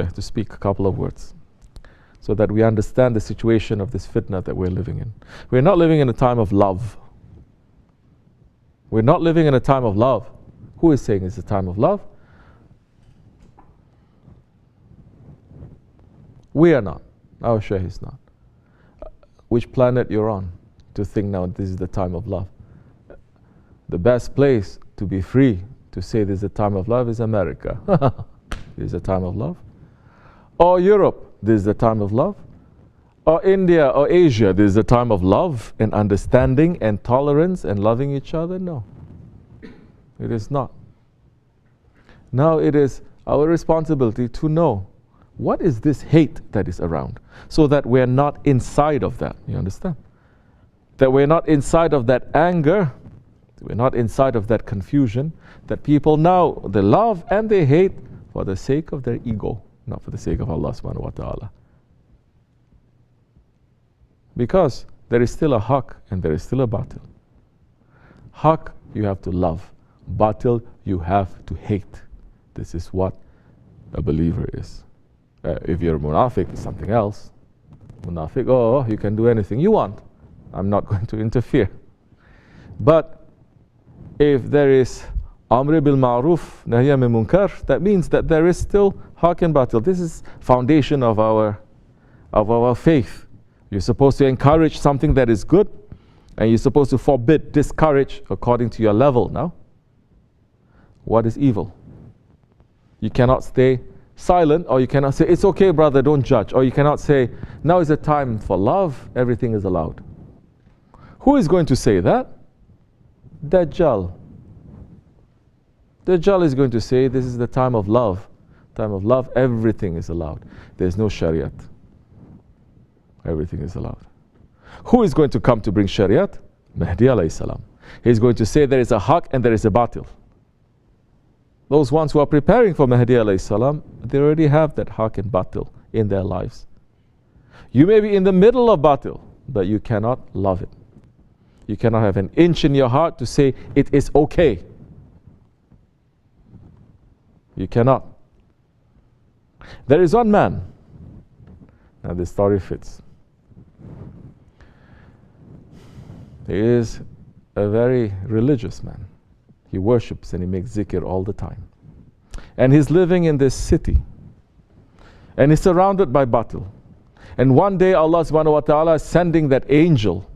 to speak a couple of words so that we understand the situation of this fitna that we're living in. We're not living in a time of love. We're not living in a time of love. Who is saying it's a time of love? We are not. Our Shaykh is not. Which planet you're on to think now this is the time of love? The best place to be free to say this is a time of love is America. This is a time of love. Or Europe, this is the time of love. Or India or Asia, this is a time of love and understanding and tolerance and loving each other. No, it is not. Now it is our responsibility to know what is this hate that is around, so that we're not inside of that. You understand? That we're not inside of that anger, we're not inside of that confusion, that people now, they love and they hate for the sake of their ego, not for the sake of Allah subhanahu wa ta'ala. Because there is still a haq and there is still a batil. Haq you have to love, batil you have to hate. This is what a believer is. If you're a munafiq, it's something else. Munafiq, oh, you can do anything you want. I'm not going to interfere. But if there is amr bil ma'ruf, nahy anil munkar, that means that there is still haq and batil. This is foundation of our faith. You're supposed to encourage something that is good, and you're supposed to forbid, discourage according to your level. Now, what is evil? You cannot stay silent, or you cannot say, it's okay brother, don't judge. Or you cannot say, now is a time for love, everything is allowed. Who is going to say that? Dajjal. Dajjal is going to say, this is the time of love. Time of love, everything is allowed. There's no shariat. Everything is allowed. Who is going to come to bring shariat? Mahdi alayhi salam. He's going to say there is a haq and there is a batil. Those ones who are preparing for Mahdi alayhi salam, they already have that haq and batil in their lives. You may be in the middle of batil, but you cannot love it. You cannot have an inch in your heart to say it is okay. You cannot. There is one man. Now this story fits. He is a very religious man. He worships and he makes zikr all the time. And he's living in this city. And he's surrounded by batil. And one day Allah subhanahu wa ta'ala is sending that angel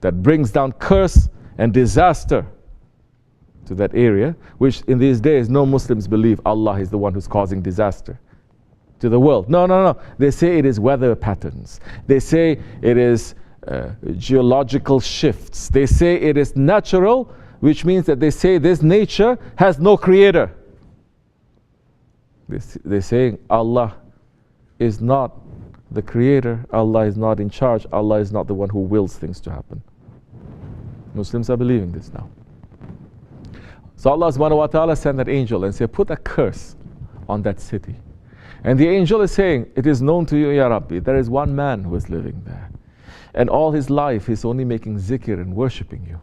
that brings down curse and disaster to that area, which in these days no Muslims believe Allah is the one who's causing disaster to the world. No. They say it is weather patterns. They say it is geological shifts. They say it is natural, which means that they say this nature has no creator. They're saying Allah is not the creator, Allah is not in charge, Allah is not the one who wills things to happen. Muslims are believing this now. So Allah subhanahu wa ta'ala sent that angel and said, put a curse on that city. And the angel is saying, it is known to you, Ya Rabbi, there is one man who is living there. And all his life he's only making zikr and worshipping you.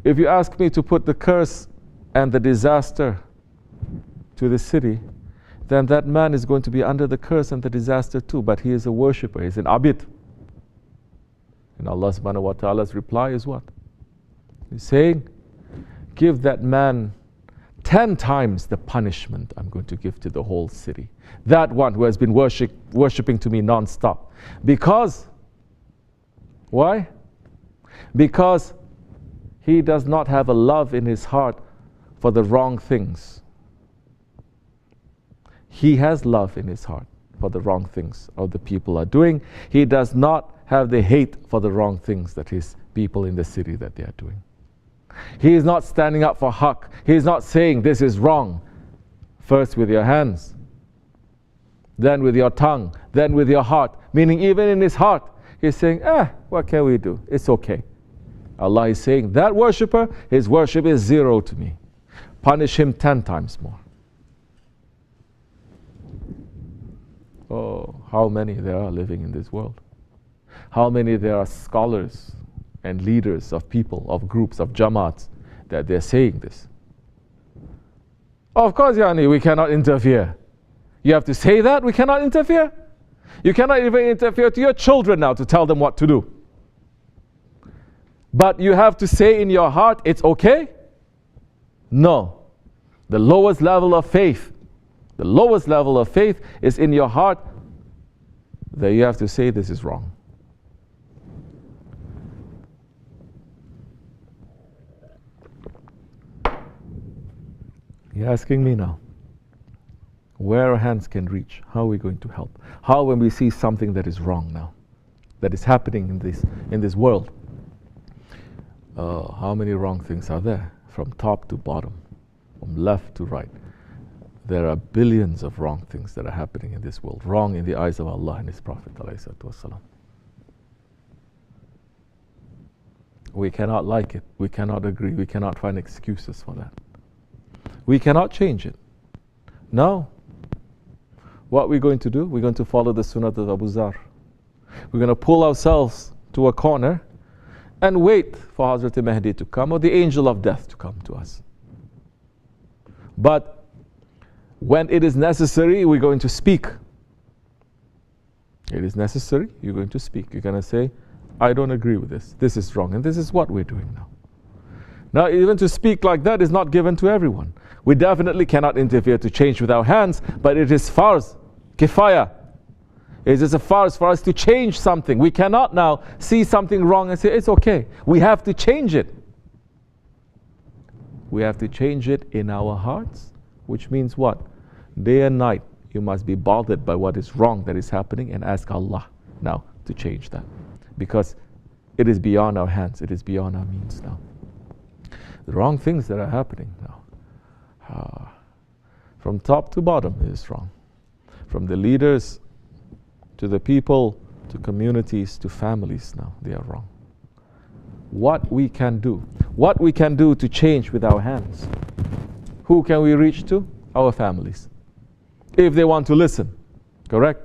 If you ask me to put the curse and the disaster to the city, then that man is going to be under the curse and the disaster too. But he is a worshipper, he's an abid. And Allah subhanahu wa ta'ala's reply is what? He's saying, give that man 10 times the punishment I'm going to give to the whole city. That one who has been worshipping to me non-stop. Because, why? Because he does not have a love in his heart for the wrong things. He has love in his heart for the wrong things other people are doing. He does not have the hate for the wrong things that his people in the city that they are doing. He is not standing up for haqq. He is not saying this is wrong. First with your hands, then with your tongue, then with your heart. Meaning even in his heart, he's saying, what can we do? It's okay. Allah is saying, that worshipper, his worship is 0 to me. Punish him 10 times more. Oh, how many there are living in this world. How many there are scholars and leaders of people, of groups, of jamaats, that they're saying this. Of course, Yani, we cannot interfere. You have to say that we cannot interfere. You cannot even interfere to your children now to tell them what to do. But you have to say in your heart, it's okay? No. The lowest level of faith, is in your heart that you have to say this is wrong. You're asking me now, where our hands can reach, how are we going to help? How when we see something that is wrong now, that is happening in this world? How many wrong things are there? From top to bottom, from left to right. There are billions of wrong things that are happening in this world. Wrong in the eyes of Allah and His Prophet ﷺ. We cannot like it. We cannot agree. We cannot find excuses for that. We cannot change it. No. What we're going to do, we're going to follow the Sunnah of Abu Zar. We're going to pull ourselves to a corner and wait for Hazrat Mahdi to come, or the angel of death to come to us. But when it is necessary, we're going to speak. It is necessary, you're going to speak. You're going to say, I don't agree with this. This is wrong. And this is what we're doing now. Now, even to speak like that is not given to everyone. We definitely cannot interfere to change with our hands, but it is farz, kifaya. It is a farz for us to change something. We cannot now see something wrong and say, it's okay. We have to change it. We have to change it in our hearts, which means what? Day and night, you must be bothered by what is wrong that is happening and ask Allah now to change that. Because it is beyond our hands, it is beyond our means now. The wrong things that are happening now, from top to bottom, it is wrong. From the leaders to the people, to communities, to families now, they are wrong. What we can do to change with our hands. Who can we reach to? Our families. If they want to listen, correct?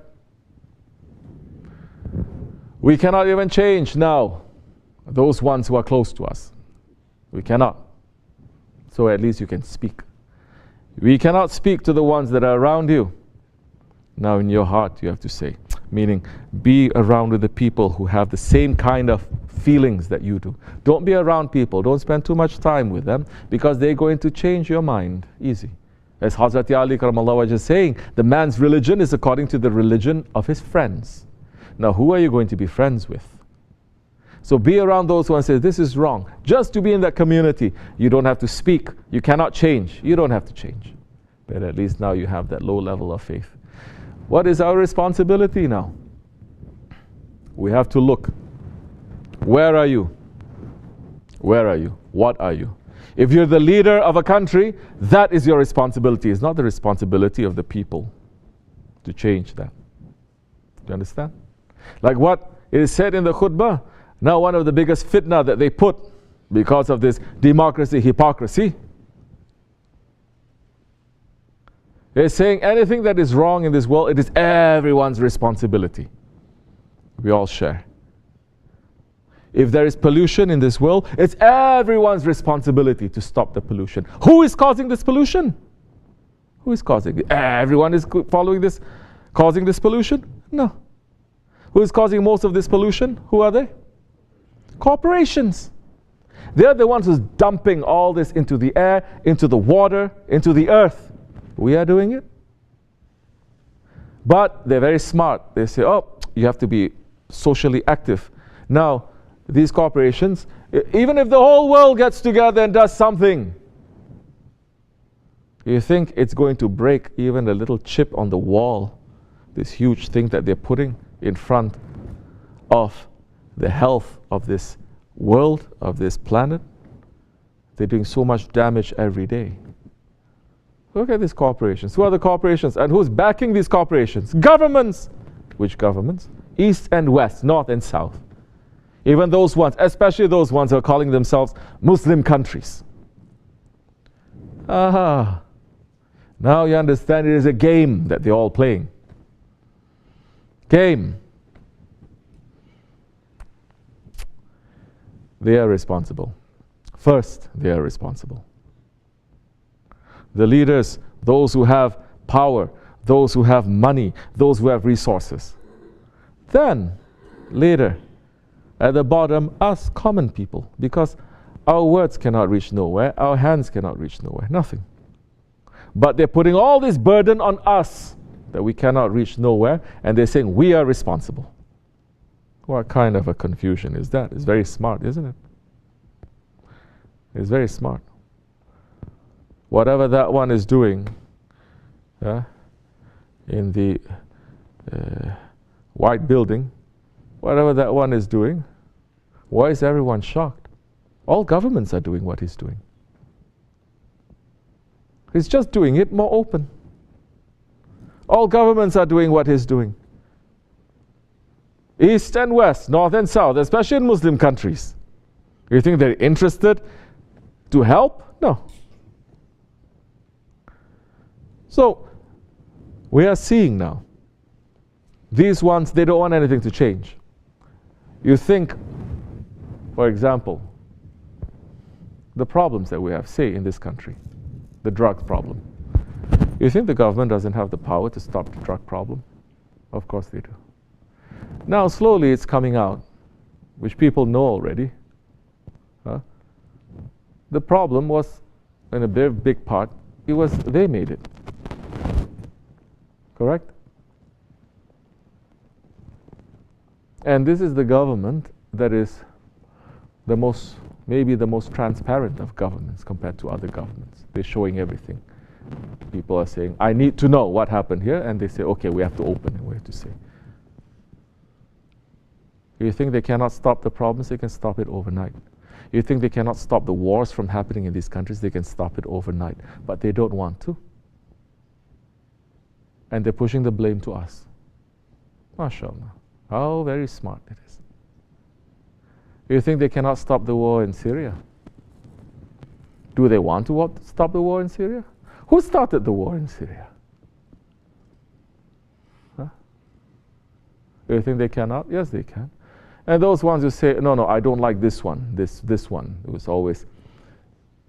We cannot even change now those ones who are close to us. We cannot. So at least you can speak. We cannot speak to the ones that are around you. Now in your heart you have to say, meaning be around with the people who have the same kind of feelings that you do. Don't be around people, don't spend too much time with them, because they're going to change your mind. Easy. As Hazrat Ali Karamallah was just saying, the man's religion is according to the religion of his friends. Now who are you going to be friends with? So be around those who say, this is wrong. Just to be in that community, you don't have to speak. You cannot change. You don't have to change. But at least now you have that low level of faith. What is our responsibility now? We have to look. Where are you? Where are you? What are you? If you're the leader of a country, that is your responsibility. It's not the responsibility of the people to change that. Do you understand? Like what is said in the khutbah, now one of the biggest fitna that they put because of this democracy, hypocrisy, is saying anything that is wrong in this world, it is everyone's responsibility. We all share. If there is pollution in this world, it's everyone's responsibility to stop the pollution. Who is causing this pollution? Who is causing it? Everyone is following this, causing this pollution? No. Who is causing most of this pollution? Who are they? Corporations. They're the ones who's dumping all this into the air, into the water, into the earth. We are doing it. But they're very smart. They say, oh, you have to be socially active. Now, these corporations, even if the whole world gets together and does something, you think it's going to break even a little chip on the wall, this huge thing that they're putting in front of the health of this world, of this planet? They're doing so much damage every day. Look at these corporations. Who are the corporations? And who's backing these corporations? Governments. Which governments? East and West, North and South. Even those ones, especially those ones who are calling themselves Muslim countries. Now you understand it is a game that they're all playing. Game. They are responsible. First, they are responsible. the leaders, those who have power, those who have money, those who have resources. Then, later, at the bottom, us common people, because our words cannot reach nowhere, our hands cannot reach nowhere, nothing. But they're putting all this burden on us that we cannot reach nowhere, and they're saying we are responsible. What kind of a confusion is that? It's very smart, isn't it? It's very smart. Whatever that one is doing in the white building, whatever that one is doing, why is everyone shocked? All governments are doing what he's doing. He's just doing it more open. All governments are doing what he's doing. East and West, North and South, especially in Muslim countries. You think they're interested to help? No. So, we are seeing now, these ones, they don't want anything to change. You think, for example, the problems that we have, say, in this country, the drug problem. You think the government doesn't have the power to stop the drug problem? Of course they do. Now, slowly it's coming out, which people know already. The problem was, in a very big part, it was they made it. Correct? And this is the government that is the most, maybe the most transparent of governments compared to other governments. They're showing everything. People are saying, I need to know what happened here, and they say, okay, we have to open and we have to say. You think they cannot stop the problems? They can stop it overnight. You think they cannot stop the wars from happening in these countries? They can stop it overnight. But they don't want to. And they're pushing the blame to us. MashaAllah. How very smart it is. You think they cannot stop the war in Syria? Do they want to stop the war in Syria? Who started the war in Syria? You think they cannot? Yes, they can. And those ones who say, no, I don't like this one, this one. It was always,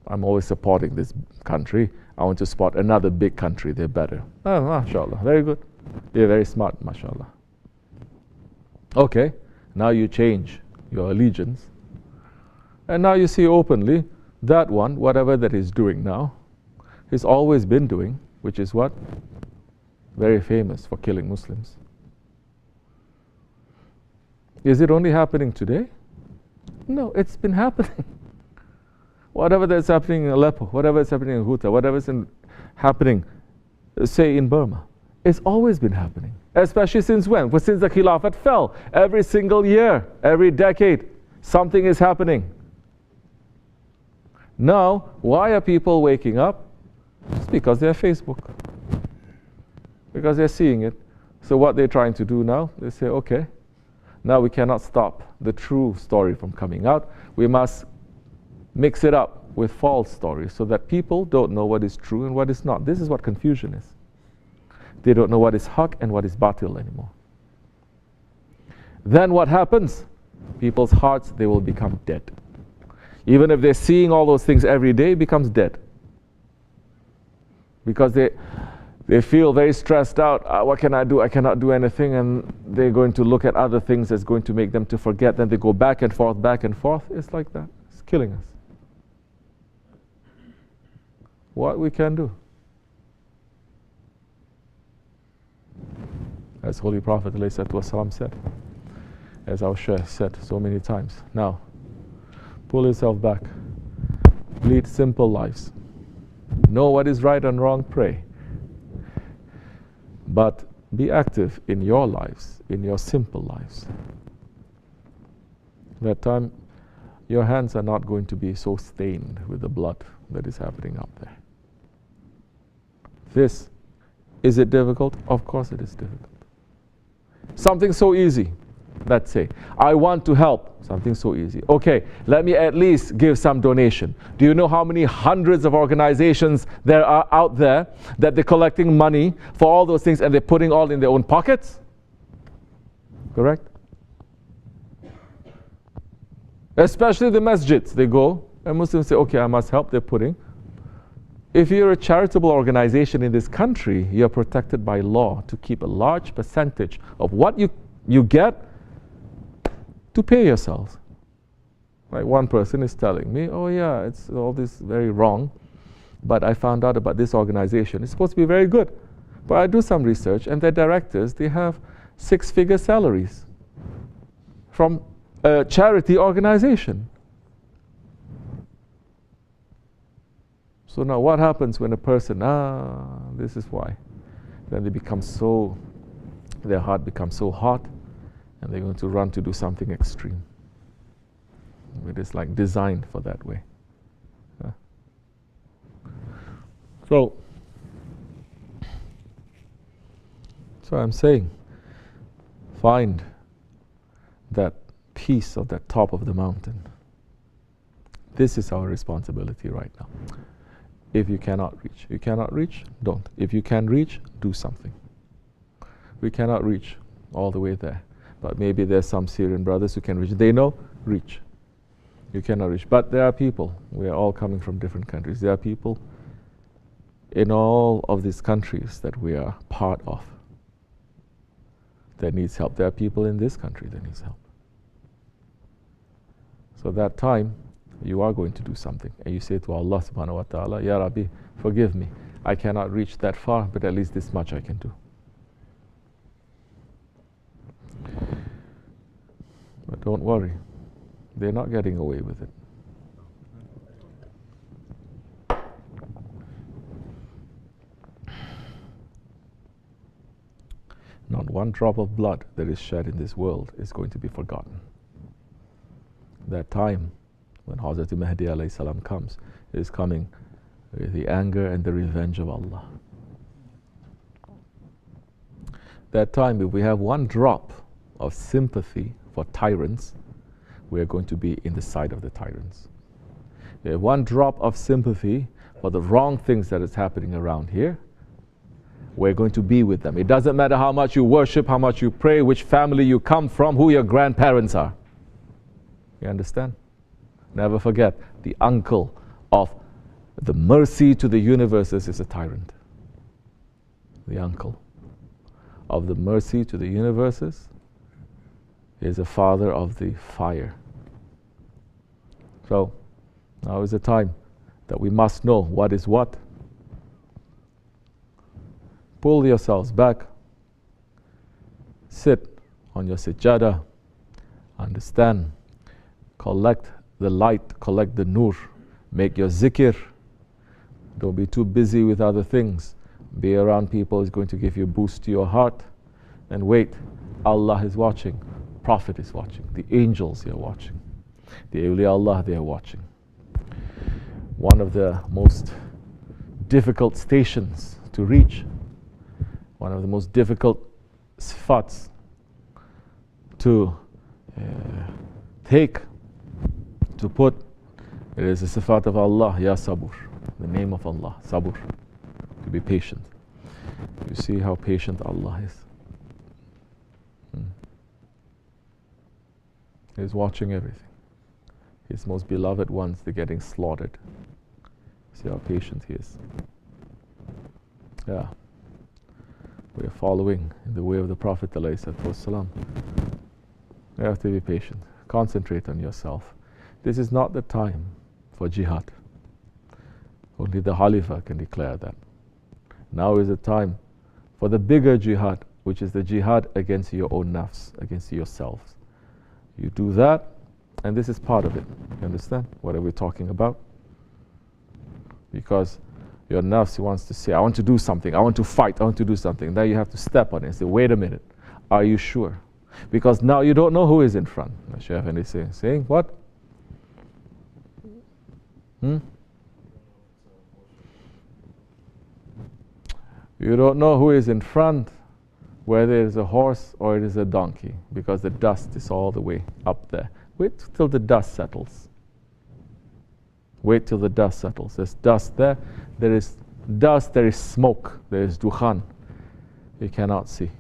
I'm always supporting this country. I want to support another big country. They're better. Oh, mashallah. Very good. They're very smart, mashallah. Okay, now you change your allegiance. And now you see openly that one, whatever that he's doing now, he's always been doing, which is what? Very famous for killing Muslims. Is it only happening today? No, it's been happening. Whatever that's happening in Aleppo, whatever is happening in Ghouta, whatever is happening, say, in Burma, it's always been happening. Especially since when? Well, since the Khilafat fell. Every single year, every decade, something is happening. Now, why are people waking up? It's because they have Facebook. Because they're seeing it. So what they're trying to do now, they say, okay, now we cannot stop the true story from coming out. We must mix it up with false stories so that people don't know what is true and what is not. This is what confusion is. They don't know what is haq and what is batil anymore. Then what happens? People's hearts, they will become dead. Even if they're seeing all those things every day, it becomes dead. Because they feel very stressed out. What can I do? I cannot do anything. And they're going to look at other things that's going to make them to forget. Then they go back and forth, back and forth. It's like that. It's killing us. What we can do? As Holy Prophet ﷺ said, as our Shaykh said so many times, now, pull yourself back. Lead simple lives. Know what is right and wrong, pray. But be active in your lives, in your simple lives. That time, your hands are not going to be so stained with the blood that is happening up there. This, is it difficult? Of course it is difficult. Something so easy, let's say, I want to help, something so easy. Okay, let me at least give some donation. Do you know how many hundreds of organizations there are out there that they're collecting money for all those things and they're putting all in their own pockets? Correct? Especially the masjids, they go and Muslims say, okay, I must help, they're putting. If you're a charitable organization in this country, you're protected by law to keep a large percentage of what you get to pay yourselves. Like one person is telling me, oh yeah, it's all this very wrong, but I found out about this organization. It's supposed to be very good. But I do some research, and their directors, they have 6-figure salaries from a charity organization. So now what happens when a person, this is why. Then they become so, their heart becomes so hot, and they're going to run to do something extreme. It is like designed for that way. So I'm saying, find that piece of that top of the mountain. This is our responsibility right now. If you cannot reach, don't. If you can reach, do something. We cannot reach all the way there, but maybe there's some Syrian brothers who can reach. They know, reach. You cannot reach. But there are people, we are all coming from different countries. There are people in all of these countries that we are part of that needs help. There are people in this country that needs help. So that time, you are going to do something. And you say to Allah subhanahu wa ta'ala, Ya Rabbi, forgive me. I cannot reach that far, but at least this much I can do. But don't worry. They're not getting away with it. Not one drop of blood that is shed in this world is going to be forgotten. That time when Hazrat Mahdi alayhi salam comes, is coming with the anger and the revenge of Allah. That time, if we have one drop of sympathy for tyrants, we are going to be in the side of the tyrants. If we have one drop of sympathy for the wrong things that is happening around here, we're going to be with them. It doesn't matter how much you worship, how much you pray, which family you come from, who your grandparents are. You understand? Never forget, the uncle of the mercy to the universes is a tyrant. The uncle of the mercy to the universes is a father of the fire. So, now is the time that we must know what is what. Pull yourselves back. Sit on your sajjada. Understand. Collect the light, collect the nur. Make your zikr. Don't be too busy with other things. Be around people is going to give you a boost to your heart. And wait, Allah is watching. Prophet is watching. The angels are watching. The awliya Allah, they are watching. One of the most difficult stations to reach, one of the most difficult sifats to take, to put, it is the sifat of Allah, Ya Sabur, the name of Allah, Sabur, to be patient. You see how patient Allah is. He's watching everything. His most beloved ones, they're getting slaughtered. See how patient He is. Yeah. We are following in the way of the Prophet ﷺ. You have to be patient. Concentrate on yourself. This is not the time for jihad. Only the Khalifa can declare that. Now is the time for the bigger jihad, which is the jihad against your own nafs, against yourselves. You do that, and this is part of it. You understand what are we talking about? Because your nafs wants to say, I want to do something, I want to fight, I want to do something. Then you have to step on it and say, wait a minute, are you sure? Because now you don't know who is in front. Shaykh Effendi is saying what? You don't know who is in front, whether it is a horse or it is a donkey, because the dust is all the way up there. Wait till the dust settles. Wait till the dust settles. There's dust there. There is dust, there is smoke, there is dukhan. You cannot see.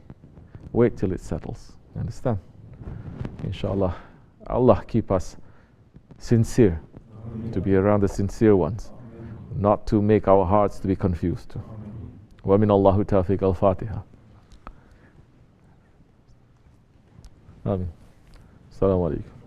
Wait till it settles. Understand? Inshallah, Allah keep us sincere, to be around the sincere ones. not to make our hearts to be confused. ومن الله توفيق الفاتحة. آمين. السلام عليكم.